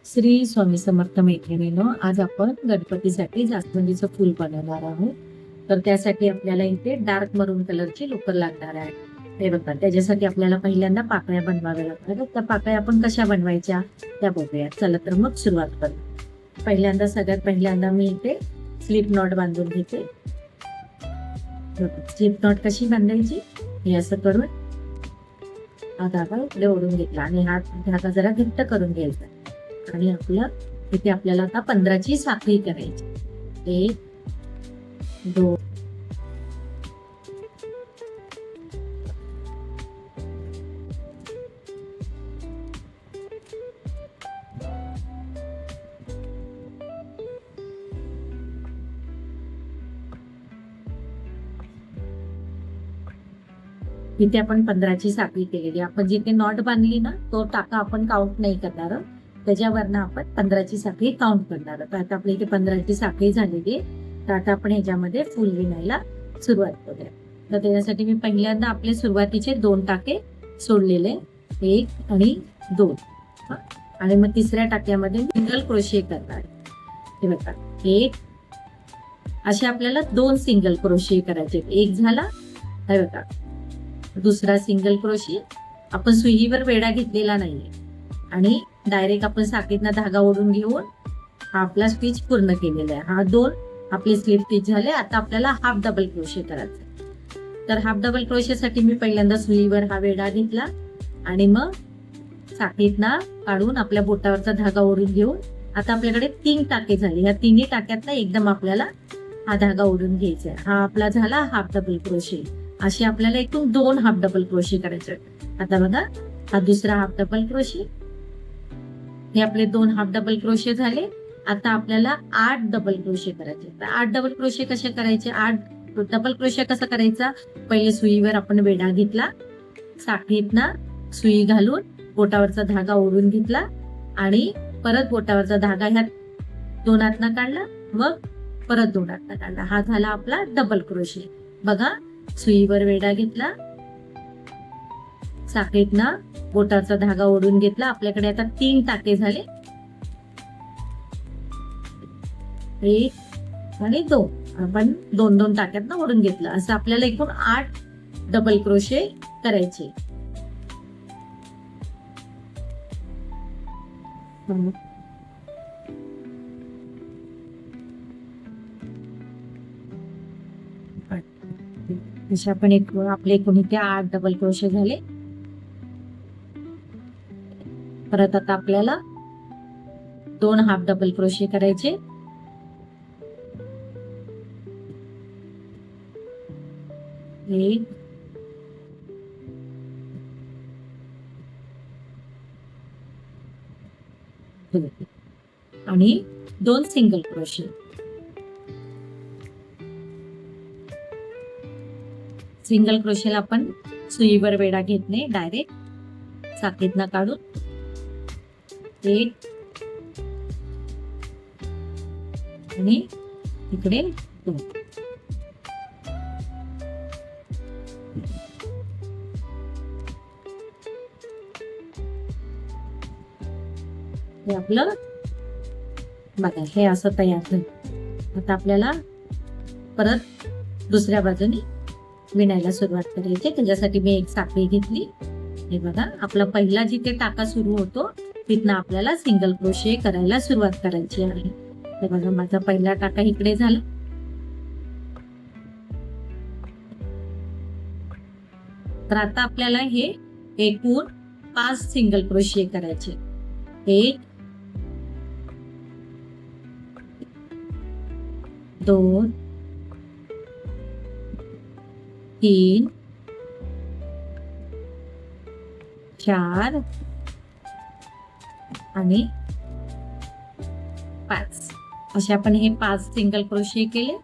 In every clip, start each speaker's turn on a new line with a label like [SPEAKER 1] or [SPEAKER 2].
[SPEAKER 1] श्री स्वामी समर्थ मैत्रिणींनो, आज आपण गणपतीसाठी जास्वंदीचं फूल बनवणार आहोत. तर त्यासाठी आपल्याला इथे डार्क मरून कलरची लोकर लागणार आहे. हे बघा, त्याच्यासाठी आपल्याला पहिल्यांदा पाकळ्या बनवाव्या लागतात. त्या पाकळ्या आपण कशा बनवायच्या त्या बघूया. चला तर मग सुरुवात करू. सगळ्यात पहिल्यांदा मी इथे स्लिप नॉट बांधून घेते. स्लिप नॉट कशी बांधायची, हे असं करून हा धागा इकडे ओढून घेतला आणि हा धागा जरा घट्ट करून घ्यायचा. आणि इथे आपल्याला आता 15ची साखळी करायची. 1 2 इथे आपण 15ची साखळी केलेली. आपण जिथे नॉट बांधली ना, तो टाका आपण काउंट नाही करणार, त्याच्यावरनं आपण 15ची साखळी काउंट करणार. तर आता आपल्या इथे 15ची साखळी झालेली आहे. तर आता आपण ह्याच्यामध्ये फुल विणायला सुरुवात करूया. तर त्याच्यासाठी मी पहिल्यांदा आपले सुरुवातीचे 2 टाके सोडलेले, 1 आणि 2. आणि मग तिसऱ्या टाक्यामध्ये सिंगल क्रोशे करणार. हे बघा, 1 असे आपल्याला 2 सिंगल क्रोशे करायचे. 1 झाला, हे बघा, दुसरा सिंगल क्रोशे. आपण सुईवर वेढा घेतलेला नाहीये आणि डायरेक्ट आपण साखळीतनं धागा ओढून घेऊन हा आपला स्टिच पूर्ण केलेला आहे. हा 2 आपले स्लिप स्टिच झाले. आता आपल्याला हाफ डबल क्रोशे करायचा. तर हाफ डबल क्रोशेसाठी मी पहिल्यांदा सुईवर हा वेढा घेतला आणि मग साखळीतनं काढून आपल्या बोटावरचा धागा ओढून घेऊन आता आपल्याकडे 3 टाके झाले. ह्या तिन्ही टाक्यातनं एकदम आपल्याला हा धागा ओढून घ्यायचा आहे. हा आपला झाला हाफ डबल क्रोशे. असे आपल्याला एकूण 2 हाफ डबल क्रोशे करायचे. आता बघा, हा दुसरा हाफ डबल क्रोशे. हे आपले 2 हाफ डबल क्रोशे झाले. आता आपल्याला 8 डबल क्रोशे करायचे. तर 8 डबल क्रोशे कसे करायचे? 8 डबल क्रोशे कसा करायचा? पहिले सुईवर आपण वेढा घेतला, साखळीतनं सुई घालून बोटावरचा धागा ओढून घेतला आणि परत बोटावरचा धागा ह्या 2 हातनं काढला, मग परत 2 हातनं काढला. हा झाला आपला डबल क्रोशे. बघा, सुईवर वेढा घेतला, साखळीतनं बोटाचा धागा ओढून घेतला. आपल्याकडे आता 3 टाके झाले, 1 आणि 2. आपण 2 टाक्यातनं ओढून घेतलं. असं आपल्याला एकूण 8 डबल क्रोशे करायचे. जसे आपण आपले एकूण इथे 8 डबल क्रोशे झाले. परत आता आपल्याला 2 हाफ डबल क्रोशे करायचे. एक आणि 2 सिंगल क्रोशे. सिंगल क्रोशेला आपण सुईवर वेढा घेत नाही, डायरेक्ट साखळीतनं काढून 1 आणि इकडे 2. हे आपलं बघा, हे असं तयार झालं. आता आपल्याला परत दुसऱ्या बाजूने विणायला सुरुवात करायची. त्याच्यासाठी मी एक साखळी घेतली. हे बघा, आपला पहिला जिथे टाका सुरू होतो तिथनं आपल्याला सिंगल क्रोशे करायला सुरुवात करायची आहे. हे बघा, माझा पहिला टाका इकडे झाला. तर आता आपल्याला हे एकूण 5 सिंगल क्रोशे करायचे. 1 2 3 4 आणि 5. असे आपण हे 5 सिंगल क्रोशे केले.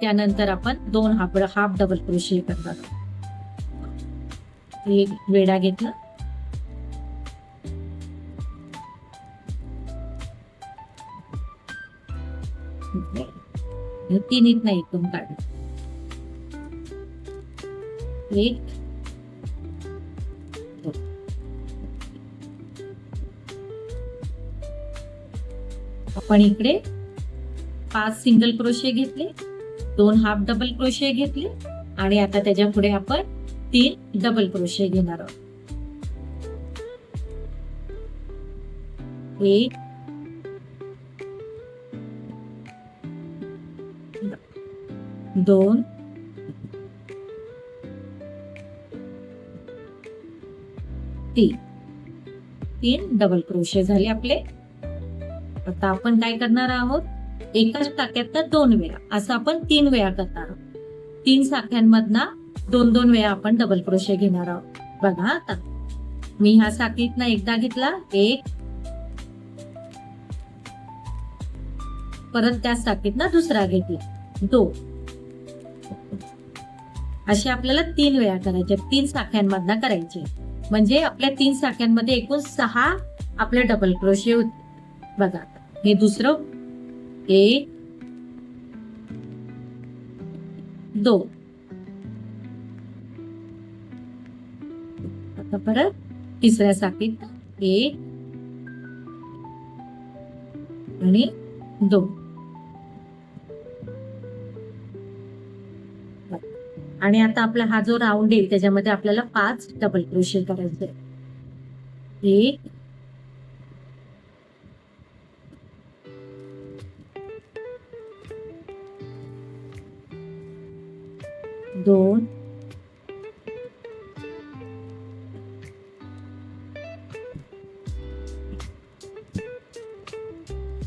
[SPEAKER 1] त्यानंतर आपण 2 हाफ डबल क्रोशे करणार. एक वेढा घेतला, तिन्हीत नाही एकदम काढलं. 1 2 आपण इकडे 5 सिंगल क्रोशे घेतले, 2 हाफ डबल क्रोशे घेतले आणि आता त्याच्या पुढे आपण 3 डबल क्रोशे घेणार आहोत. 1 2 3 डबल क्रोशे झाले आपले. आता आपण काय करणार आहोत, एकाच टाक्यात 2 वेळा असं आपण 3 वेळा करणार आहोत. 3 साख्यांमधना 2-2 वेळा आपण डबल क्रोशे घेणार आहोत. बघा आता मी ह्या साखळीतनं एकदा घेतला, 1, परत त्या साखळीतनं दुसरा घेतला, 2. असे आपल्याला 3 वेळा करायचे, 3 साख्यांमधना करायचे. म्हणजे आपल्या 3 साख्यांमध्ये एकूण 6 आपले डबल क्रोशे होते. बघा हे दुसरं, 1 2. आता परत तिसऱ्या साखळीत 1 आणि 2. आणि आता आपला हा जो राऊंड येईल त्याच्यामध्ये आपल्याला 5 डबल क्रोशे करायचे. 1 2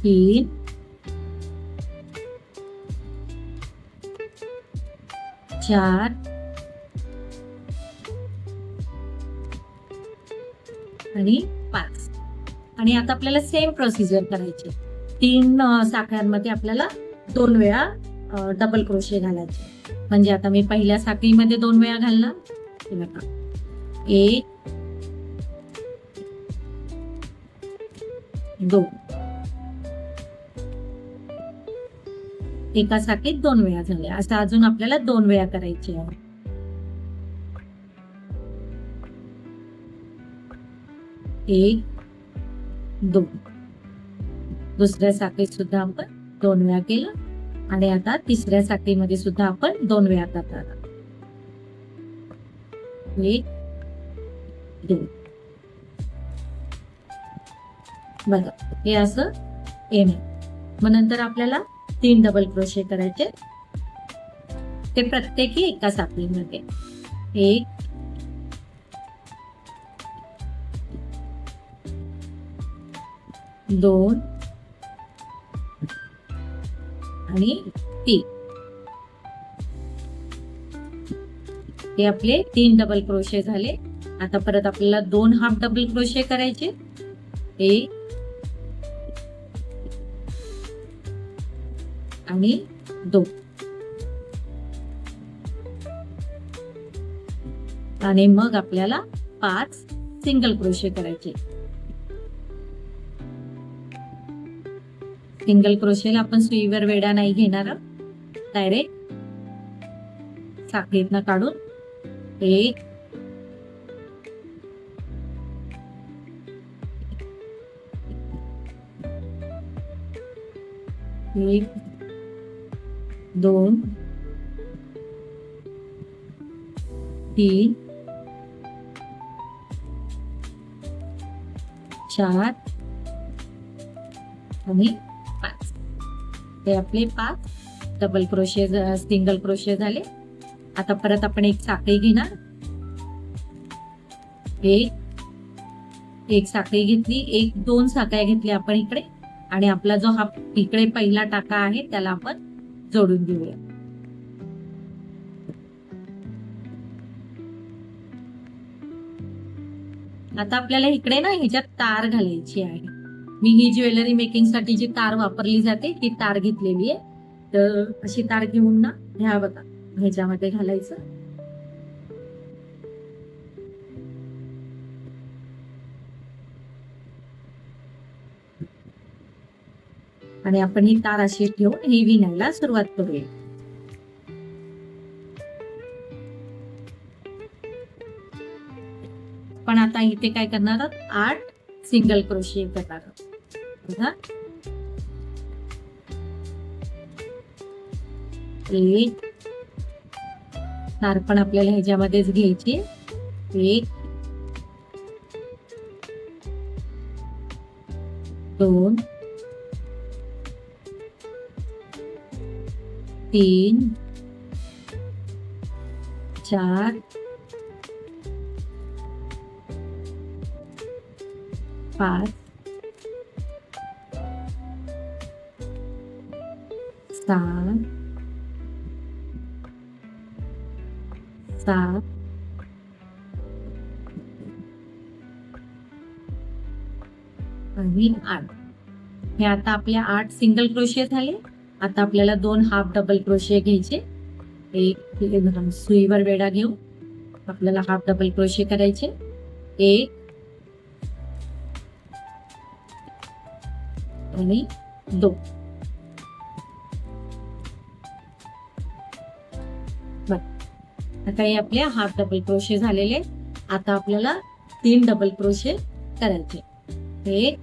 [SPEAKER 1] 3 4 आणि 5. आणि आता आपल्याला सेम प्रोसिजर करायची. 3 साखळ्यांमध्ये आपल्याला 2 वेळा डबल क्रोशे घालायचे. म्हणजे आता मी पहिल्या साखळीमध्ये 2 वेळा घालणार, 1 2. एका साखळीत 2 वेळा झाल्या. असं अजून आपल्याला 2 वेळा करायचे आहे. 1 2. दुसऱ्या साखळीत सुद्धा आपण 2 वेळा केलं आणि आता तिसऱ्या साखळीमध्ये सुद्धा आपण 2 वेळा करणार. 1 2. बघा हे असं येणार. मग नंतर आपल्याला 3 डबल क्रोशे करायचे, ते प्रत्येकी एका साखळीमध्ये. 1 2 आणि 3. हे आपले 3 डबल क्रोशे झाले. आता परत आपल्याला 2 हाफ डबल क्रोशे करायचे. 1 आणि 2. आणि मग आपल्याला 5 सिंगल क्रोशे करायचे. सिंगल क्रोशेला आपण सुईवर वेढा नाही घेणार, डायरेक्ट साखळीतनं काढून 1 1 2 3 4 आणि 5. हे आपले 5 डबल क्रोशे सिंगल क्रोशे झाले. आता परत आपण एक साखळी घेणार, एक साखळी घेतली, 1-2 साखळ्या घेतल्या आपण इकडे आणि आपला जो हा इकडे पहिला टाका आहे त्याला आपण जोडून घेऊया. आता आपल्याला इकडे ना ह्याच्यात तार घालायची आहे. मी ही ज्वेलरी मेकिंग साठी जी तार वापरली जाते ती तार घेतलेली आहे. तर अशी तार घेऊन ना ह्या बघा ह्याच्यामध्ये घालायचं. आणि आपण ही तार अशी ठेवून ही विणायला सुरुवात करूया. पण आता इथे काय करणार आहोत, 8 सिंगल क्रोशे करणार आहोत. एक तार पण आपल्याला ह्याच्यामध्येच घ्यायची. एक, दोन, तीन, चार, पाच, सहा, सात, आणि 8. हे आता आपल्या 8 सिंगल क्रोशे झाले. आता आपल्याला 2 हाफ डबल क्रोशे घ्यायचे. एक सुईवर वेढा घेऊ आपल्याला हाफ डबल क्रोशे करायचे. 1 आणि 2. आता हे आपले हाफ डबल क्रोशे झालेले. आता आपल्याला 3 डबल क्रोशे करायचे. 1,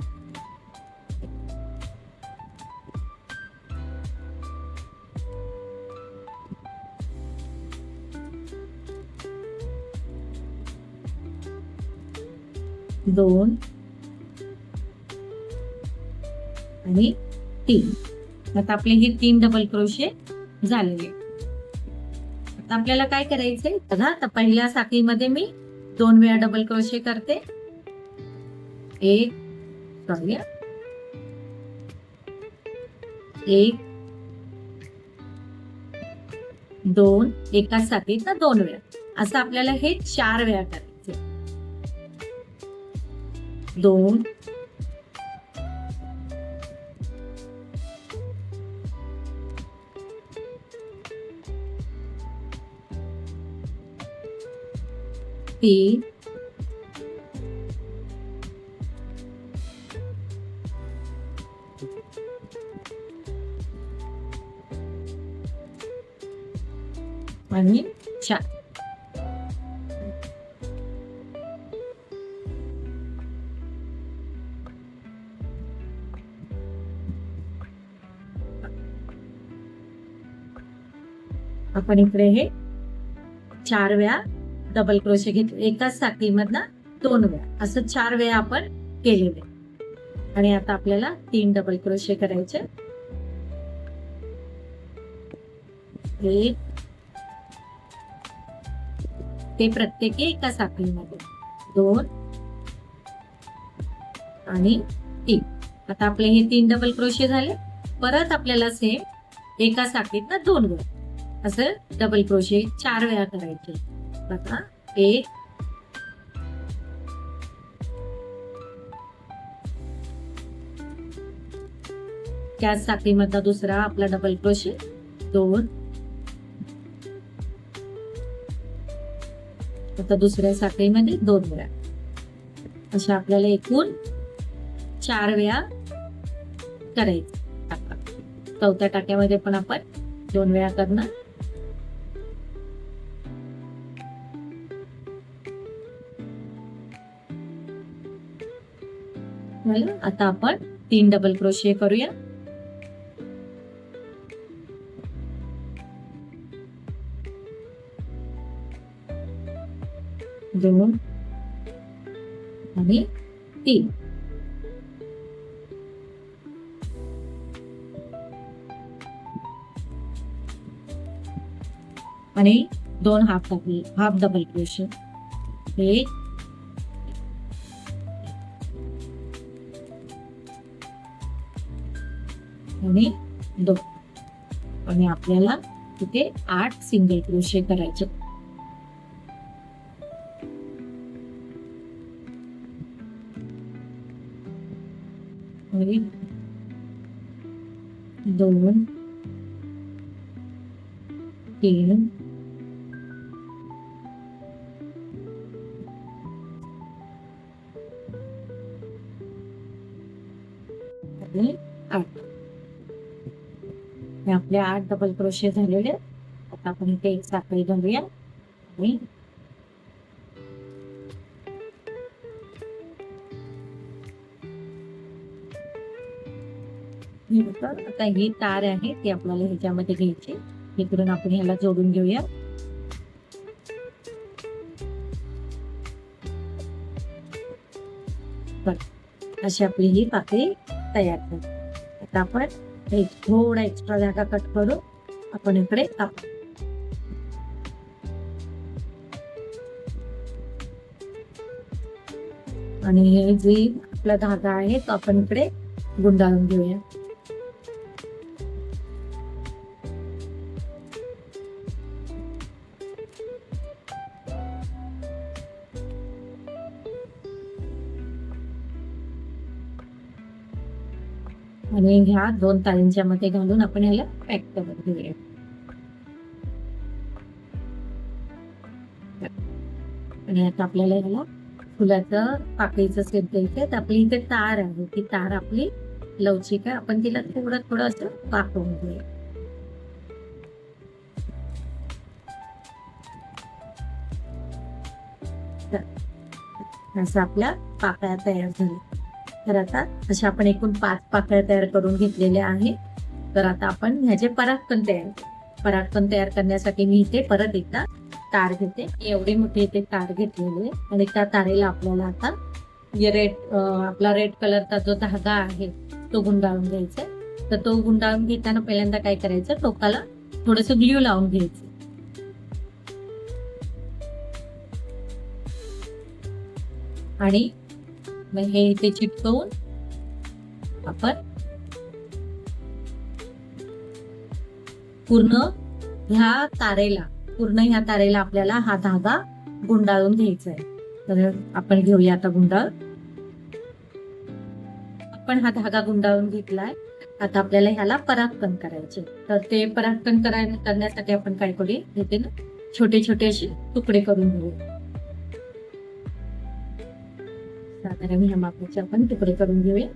[SPEAKER 1] 2 आणि 3. आता आपले हे 3 डबल क्रोशे झालेले. आता आपल्याला काय करायचंय बघा. आता पहिल्या साखळीमध्ये मी 2 वेळा डबल क्रोशे करते. 1 2 एकाच साखळीत 2 वेळा असं आपल्याला हे 4 वेळा करायचे. 2 3 आणि 4. आपण इकडे हे 4 वेळा डबल क्रोशे घेतले. एकाच साखळीमधनं 2 वेळा असं 4 वेळा आपण केलेले. आणि आता आपल्याला 3 डबल क्रोशे करायचे. 1 ते प्रत्येकी एका साखळीमध्ये 2 आणि 3. आता आपले हे 3 डबल क्रोशे झाले. परत आपल्याला सेम एका साखळीतनं 2 वेळा असं डबल क्रोशे 4 वेळा करायचे. बघा 1 त्याच साखळीमधला दुसरा आपला डबल क्रोशे 2. आता दुसऱ्या साखळीमध्ये 2 वेळा अशा आपल्याला एकूण 4 वेळा करायचं. चौथ्या टाक्यामध्ये पण आपण 2 वेळा करणार. आता आपण 3 डबल क्रोशे करूया. 2 आणि 3. आणि 2 हाफ डबल क्रोशे. 1 आणि 2. आणि आपल्याला तिथे 8 सिंगल क्रोशे करायचे. आणि 2 3 आणि 8. आपले 8 डबल क्रोशे झालेले. आता आपण इथे एक साखळी घालूया. आणि आता ही तार आहे ती आपल्याला ह्याच्यामध्ये घ्यायची. इकडून आपण ह्याला जोडून घेऊया. अशी आपली ही पाकळी तयार झाली. आता आपण एक थोडा एक्स्ट्रा धागा कट करू आपण इकडे टाकू. आणि हे जे आपला धागा आहे तो आपण इकडे गुंडाळून घेऊया. आणि ह्या 2 ताळींच्या मध्ये घालून आपण ह्याला पॅक करून घेऊया. आणि आता आपल्याला ह्याला फुलाचं पाकळीचं शेप द्यायचं. तर आपली इथे तार आहे, ती तार आपली लवचिक आहे, आपण तिला थोडं थोडं असं पाकवून घेऊया. असं आपल्या पाकळ्या तयार झाल्या. तर आता अशा आपण एकूण 5 पाकळ्या तयार करून घेतलेल्या आहेत. तर आता आपण ह्याचे परागकण तयार करण्यासाठी मी इथे परत एकदा तार घेते. एवढी मोठी इथे तार घेतलेली आहे आणि त्या तारेला आपल्याला आता आपला रेड कलरचा जो धागा आहे तो गुंडाळून घ्यायचा. तर तो गुंडाळून घेताना पहिल्यांदा काय करायचं, टोकाला थोडस ग्ल्यू लावून घ्यायचं. आणि मग हे इथे चिटकवून आपण पूर्ण ह्या तारेला आपल्याला हा धागा गुंडाळून घ्यायचा आहे. तर आपण घेऊया आता गुंडाळ. आपण हा धागा गुंडाळून घेतलाय. आता आपल्याला ह्याला परागकण करायचे. तर ते परागकण करण्यासाठी आपण काय करूया, इथे ना छोटे छोटे असे तुकडे करून घेऊया. साधारण ह्या मापाचे आपण तुकडे करून घेऊया.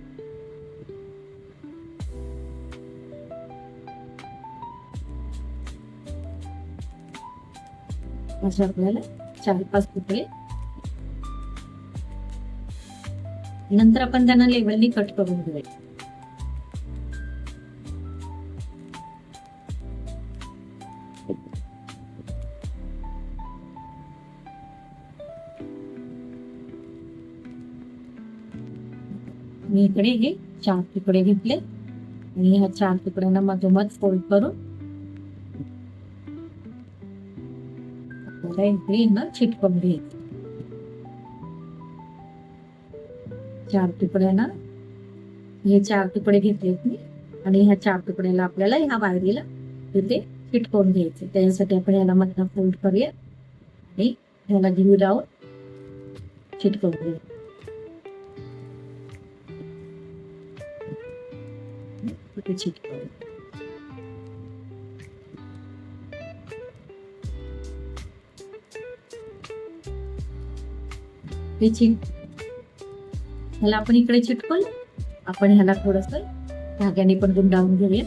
[SPEAKER 1] असे आपल्याला 4-5 तुकडे. नंतर आपण त्यांना लेवलनी कट करून घेऊया. मी इकडे हे 4 तुकडे घेतले आणि ह्या 4 तुकड्यांना मधोमध फोल्ड करून इकडे चिटकवून घ्यायचं. 4 तुकड्यांना हे 4 तुकडे घेतलेत मी आणि ह्या 4 तुकड्याला आपल्याला ह्या वायरीला इथे चिटकवून घ्यायचे. त्याच्यासाठी आपण याला मधनं फोल्ड करूया आणि ह्याला ग्लू लावून चिटकवून घेऊया. ह्याला आपण इकडे चिटकवलं. आपण ह्याला थोडस धाग्याने पण गुंडाळून घेऊया.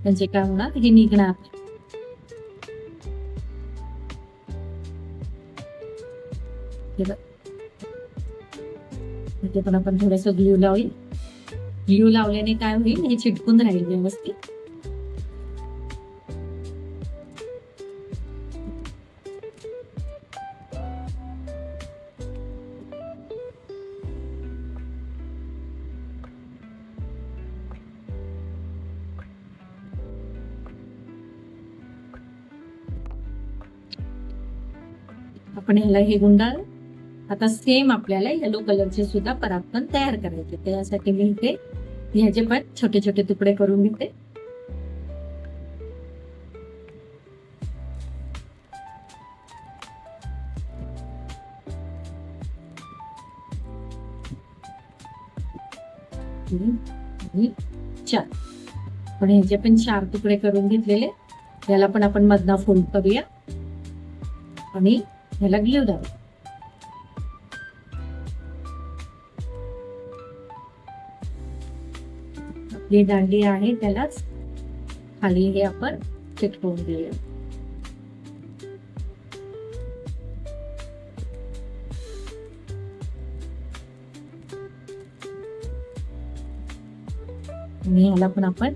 [SPEAKER 1] म्हणजे काय होणार, हे निघणार. इथे पण आपण थोडस ग्लू लावूया. ग्लू लावल्याने काय होईल, हे चिटकून राहील व्यवस्थित. आपण ह्याला हे गुंडाळ. आता सेम आपल्याला येलो कलरचे सुद्धा परागकण तयार करायचे. त्यासाठी मी इथे ह्याचे पण छोटे छोटे तुकडे करून घेते. चार. पण ह्याचे पण 4 तुकडे करून घेतलेले. याला पण आपण मधना फोल्ड करूया आणि ह्याला ग्लू लावूया. आपली दांडी आहे त्यालाच खाली हे आपण चिटकवून देऊया. आणि ह्याला पण आपण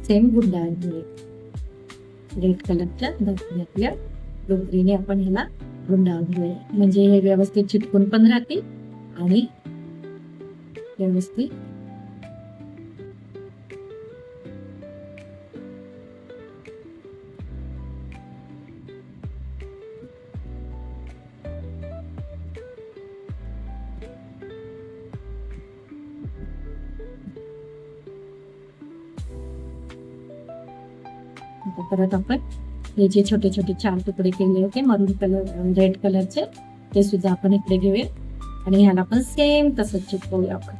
[SPEAKER 1] सेम गुंडाळून घेऊया. रेड कलरच्या धाग्यातल्या डोकरीने आपण ह्याला गुंडाळून घेऊया, म्हणजे हे व्यवस्थित चिटकून पण राहतील आणि व्यवस्थित परत आपण हे जे छोटे छोटे 4 तुकडे केले होते मरून कलर रेड कलरचे ते सुद्धा आपण इकडे घेऊया आणि ह्याला पण सेम तसंच चिटकवूया आपण.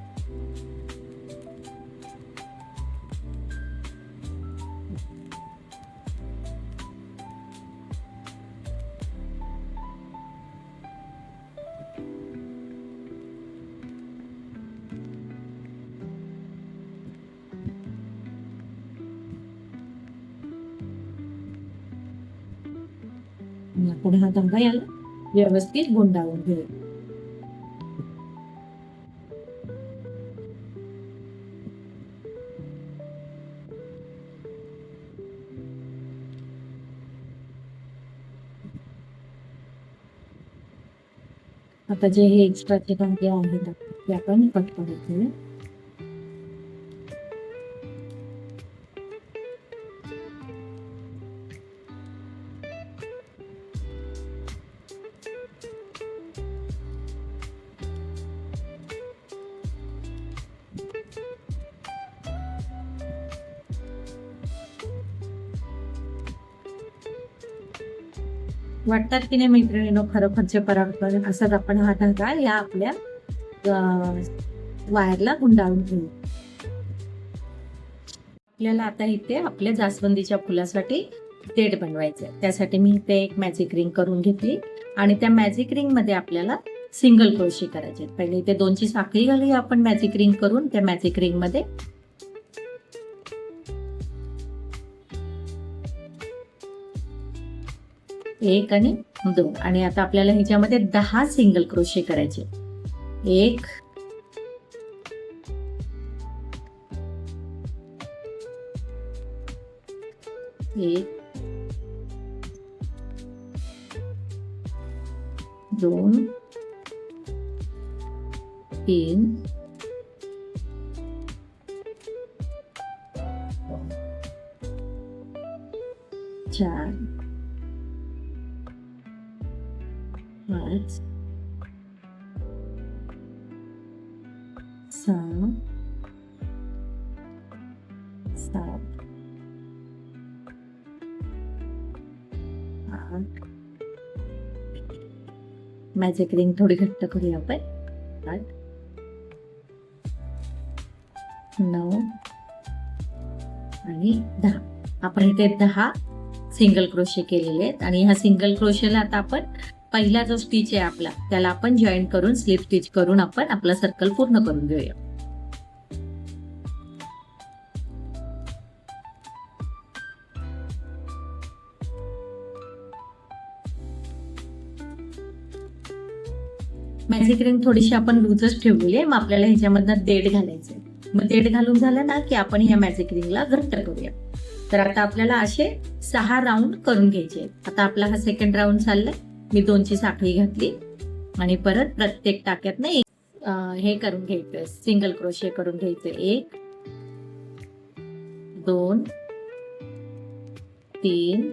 [SPEAKER 1] पुढे हा धागा याला व्यवस्थित गुंडाळून घेऊ. आता जे हे एक्स्ट्राचे धागे आहेत ते आपण कट करून घेऊ. वाटतात की नाही मैत्रिणींनो, खरोखरचे पराक्रम. असंच आपण हा धागा या आपल्या वायरला गुंडाळून घेऊ. आपल्याला आता इथे आपल्या जास्वंदीच्या फुलासाठी देठ बनवायचे. त्यासाठी मी इथे एक मॅजिक रिंग करून घेतली आणि त्या मॅजिक रिंग मध्ये आपल्याला सिंगल क्रोशे करायचे. पहिले इथे 2ची साखळी घालूया आपण मॅजिक रिंग करून त्या मॅजिक रिंग मध्ये. एक आणि 2 आणि आता आपल्याला ह्याच्यामध्ये 10 सिंगल क्रोशे करायचे. 1 2 3 4 5 6 7 8 मॅजिक रिंग थोडी घट्ट करूया आपण. 8 9 आणि 10. आपण इथे 10 सिंगल क्रोशे केलेले आहेत आणि ह्या सिंगल क्रोशेला आता आपण पहिला जो स्टिच आहे आपला त्याला आपण जॉईन करून स्लिप स्टिच करून आपण आपला सर्कल पूर्ण करून घेऊया. मॅजिक रिंग थोडीशी आपण लूजच ठेवलेली आहे. मग आपल्याला ह्याच्यामधनं देठ घालायचंय. मग देठ घालून झालं ना की आपण ह्या मॅजिक रिंगला घट्ट करूया. तर आता आपल्याला असे 6 राऊंड करून घ्यायचे. आता आपला हा सेकंड राऊंड चाललाय. मी 2ची साखळी घातली आणि परत प्रत्येक टाक्यातनं हे करून घ्यायचं, सिंगल क्रोशे करून घ्यायचं. 1 2 3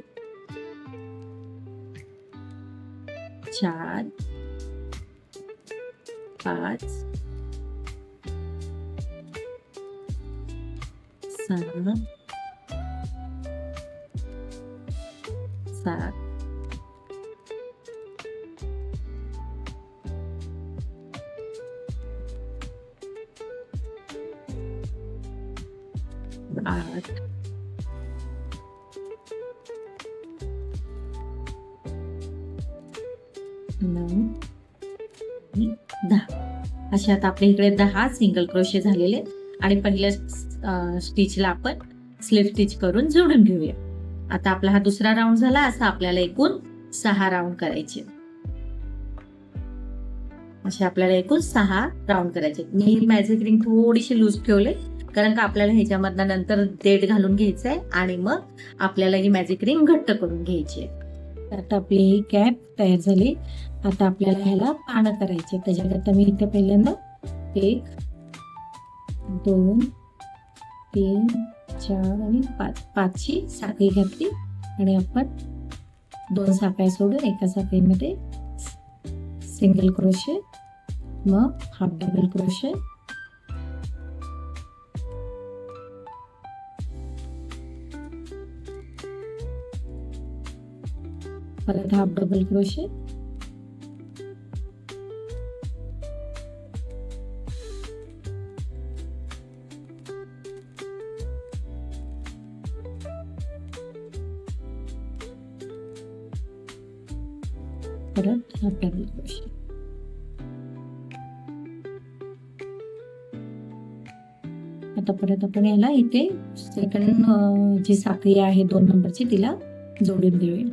[SPEAKER 1] 4 5 6 7 8 9 10. अशा आता आपल्या इकडे 10 सिंगल क्रोशे झालेले आणि पहिल्या स्टिचला आपण स्लिप स्टिच करून जोडून घेऊया. आता आपला हा दुसरा राऊंड झाला. असा आपल्याला एकूण 6 राऊंड करायचे. असे आपल्याला एकूण 6 राऊंड करायचे. मी मॅजिक रिंग थोडीशी लूज ठेवले, कारण का आपल्याला ह्याच्यामधनं नंतर देठ घालून घ्यायचंय आणि मग आपल्याला ही मॅजिक रिंग घट्ट करून घ्यायची आहे. आता आपली ही कॅप तयार झाली. आता आपल्याला ह्याला पानं करायचे. त्याच्याकरता मी इथे पहिल्यांदा 1 2 3 4 आणि 5ची साखळी घातली आणि आपण 2 साखळ्या सोडून एका साखळीमध्ये सिंगल क्रोशे, मग हाफ डबल क्रोशे, परत हाफ डबल क्रोशे, परत हाफ डबल क्रोशे. आता परत आपण याला इथे सेकंड जी साखळी आहे 2 नंबरची तिला जोडून देऊया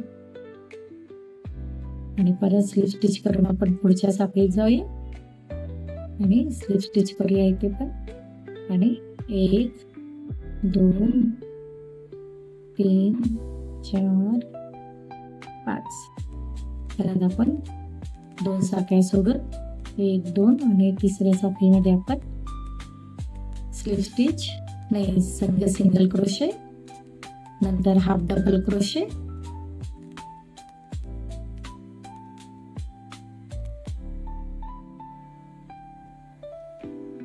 [SPEAKER 1] आणि परत स्लिप स्टिच करून आपण पुढच्या साखळीत जाऊया आणि स्लिप स्टिच करूया इथे पण. आणि 1 2 3 4 5. परत आपण 2 साखळ्या सोडून 1 2 आणि तिसऱ्या साखळीमध्ये आपण स्लिप स्टिच नाही सिंगल क्रोशे, नंतर हाफ डबल क्रोशे,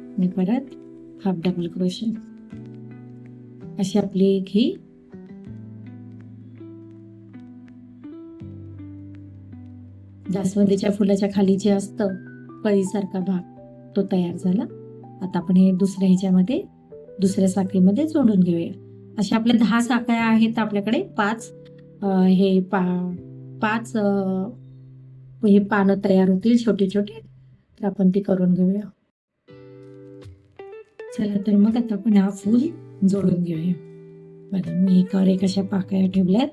[SPEAKER 1] आणि परत हाफ डबल क्रोशे. अशी आपली एक ही जास्वंदीच्या फुलाच्या खाली जे असतं कळीसारखा भाग तो तयार झाला. आता आपण हे दुसऱ्या ह्याच्यामध्ये दुसऱ्या साखळीमध्ये जोडून घेऊया. अशा आपल्या 10 साखळ्या आहेत आपल्याकडे. 5 हे पानं तयार होतील छोटे छोटे, तर आपण ती करून घेऊया. चला तर मग आता आपण हा फूल जोडून घेऊया. बरं, मी एकावर एक अशा पाकळ्या ठेवल्यात.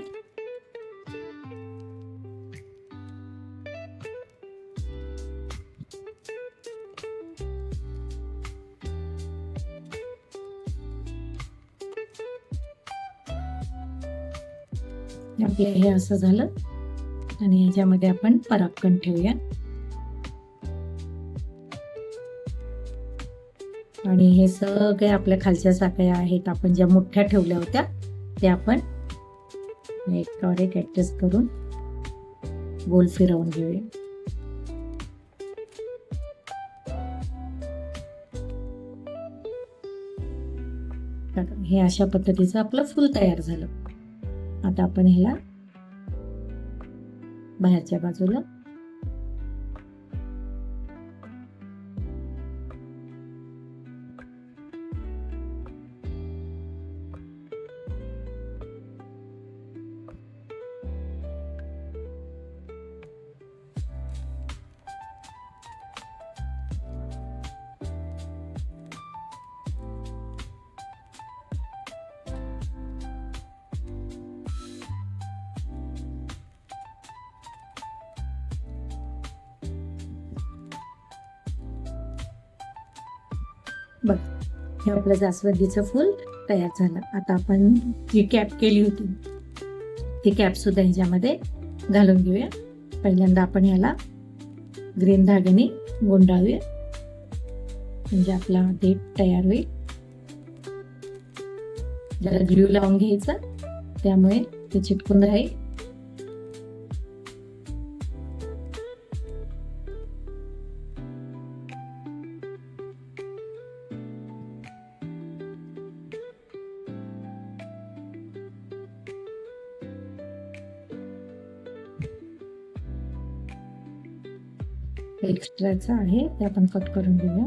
[SPEAKER 1] आपले हे असं झालं आणि याच्यामध्ये आपण परागकण ठेवूया आणि हे सगळे आपल्या खालच्या साखळ्या आहेत आपण ज्या मोठ्या ठेवल्या होत्या त्या आपण एकावर एक ऍडजस्ट करून गोल फिरवून घेऊया. हे अशा पद्धतीचं आपलं फूल तयार झालं. आता आपण ह्याला बाहेरच्या बाजूला बघ, हे आपलं जास्वंदीचं फूल तयार झालं. आता आपण जी कॅप केली होती ती कॅप सुद्धा ह्याच्यामध्ये घालून घेऊया. पहिल्यांदा आपण ह्याला ग्रीन धाग्याने गुंडाळूया म्हणजे आपला देठ तयार होईल. जरा ग्लू लावून घ्यायचा त्यामुळे ते चिटकून राहील. एक्स्ट्राचा आहे ते आपण कट करून घेऊया.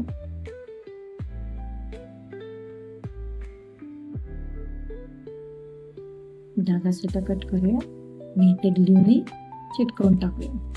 [SPEAKER 1] धागा सुद्धा कट करूया आणि ते ग्लूने चिटकवून टाकूया.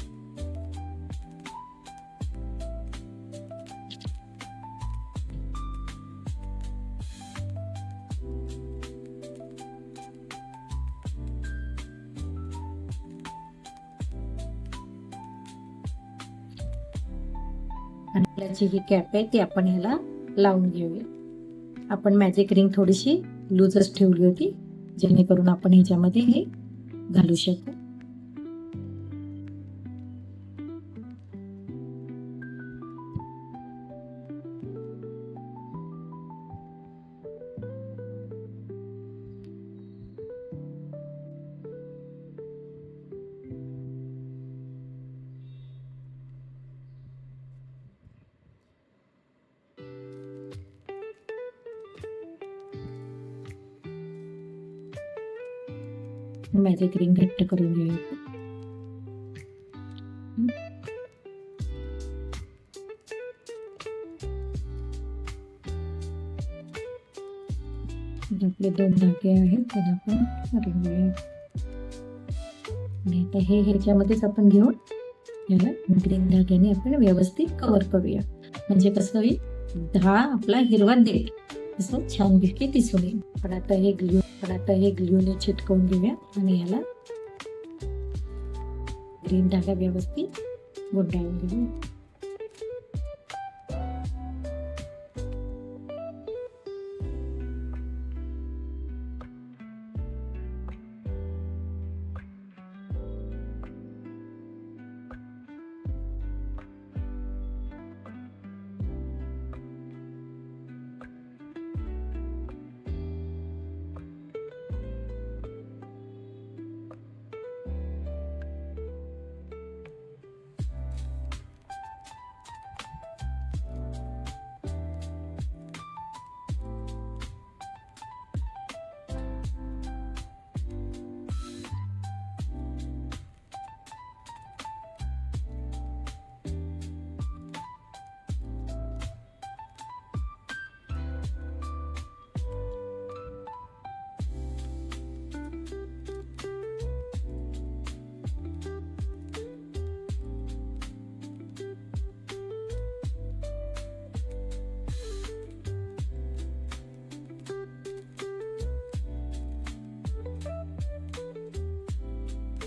[SPEAKER 1] याची ही कॅप आहे ती आपण ह्याला लावून घेऊया. आपण मॅजिक रिंग थोडीशी लूजच ठेवली होती जेणेकरून आपण ह्याच्यामध्ये हे घालू शकू. मॅजिक रिंग घट्ट करून घेऊया. आपले 2 धागे आहेत त्याला आपण करून घेऊया. आणि आता हे ह्याच्यामध्येच आपण घेऊन याला ग्रीन धाग्याने आपण व्यवस्थित कव्हर करूया. म्हणजे कसं होईल, 10 आपला हिरवा देठ असं छान पैकी दिसून येईल. पण आता हे ग्लूने चिटकवून घेऊया आणि याला ग्रीन धागा व्यवस्थित गुंडाळून घेऊया.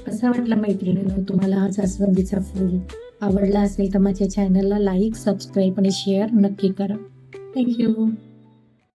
[SPEAKER 1] कसा वाटला मैत्रिणींनो तुम्हाला हा जास्वंदीचा फूल? आवडला असेल तर माझ्या चॅनलला लाईक, सबस्क्राईब आणि शेअर नक्की करा. थँक्यू.